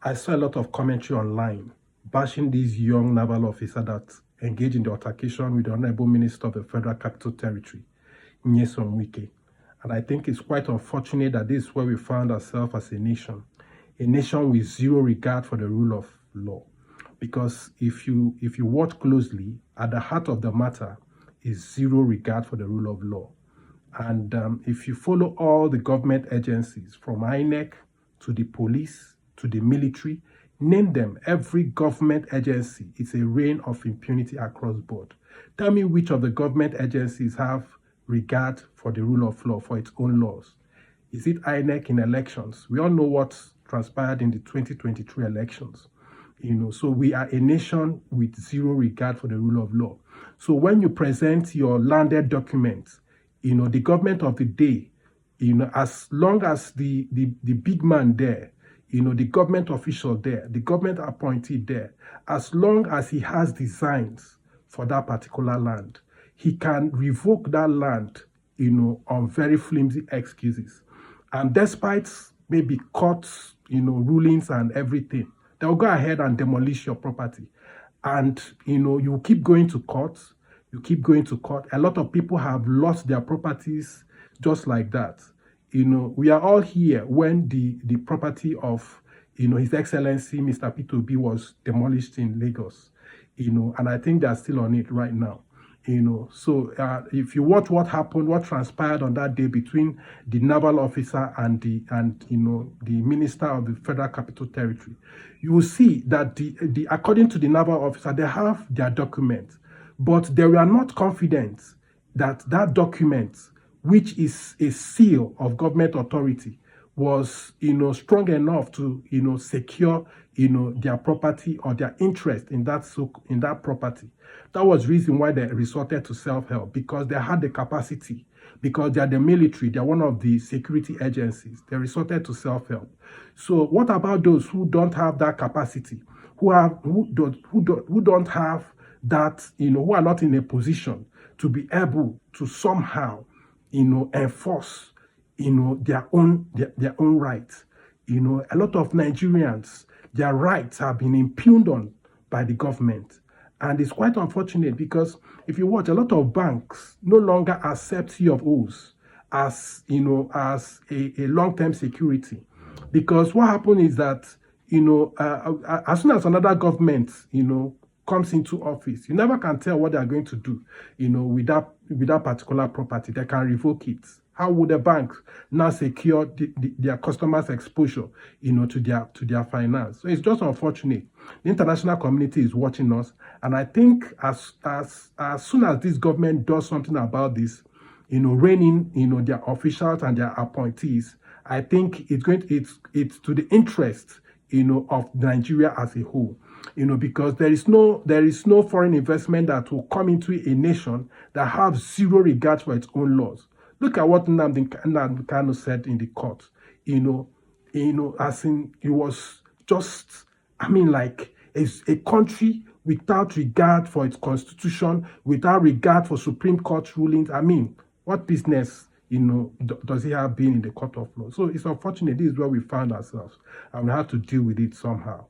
I saw a lot of commentary online bashing this young naval officer that engaged in the altercation with the Honorable Minister of the Federal Capital Territory, Nyesom Wike. And I think it's quite unfortunate that this is where we found ourselves as a nation with zero regard for the rule of law. Because if you watch closely, at the heart of the matter is zero regard for the rule of law. And if you follow all the government agencies, from INEC to the police to the military, name them, every government agency, it's a reign of impunity across board. Tell me which of the government agencies have regard for the rule of law, for its own laws. Is it INEC in elections? We all know what transpired in the 2023 elections. So we are a nation with zero regard for the rule of law. So when you present your landed documents, the government of the day, as long as the big man there, the government official there, the government appointee there, as long as he has designs for that particular land, he can revoke that land, on very flimsy excuses. And despite maybe courts, rulings and everything, they'll go ahead and demolish your property. And, you keep going to court. A lot of people have lost their properties just like that. We are all here when the property of, His Excellency, Mr. Peter Obi, was demolished in Lagos, and I think they're still on it right now. So if you watch what happened, what transpired on that day between the naval officer and the minister of the Federal Capital Territory, you will see that according to the naval officer, they have their documents, but they were not confident that that document, which is a seal of government authority, was strong enough to secure their property or their interest in that property. That was reason why they resorted to self-help, because they had the capacity, because they are the military, they are one of the security agencies. They resorted to self-help. So what about those who don't have that capacity, who don't have that, who are not in a position to be able to somehow enforce their own rights? A lot of Nigerians, their rights have been impugned on by the government. And it's quite unfortunate, because if you watch, a lot of banks no longer accept C of O's as a long-term security. Because what happened is that as soon as another government comes into office, you never can tell what they are going to do with that particular property. They can revoke it. How would a bank now secure their customers' exposure, to their finance? So it's just unfortunate. The international community is watching us, and I think as soon as this government does something about this, reining, their officials and their appointees, I think it's to the interest, of Nigeria as a whole. Because there is no foreign investment that will come into a nation that has zero regard for its own laws. Look at what Nnamdi Kanu said in the court. As in, it was just, like a country without regard for its constitution, without regard for Supreme Court rulings. What business, does he have been in the court of law? So it's unfortunate. This is where we found ourselves, and we have to deal with it somehow.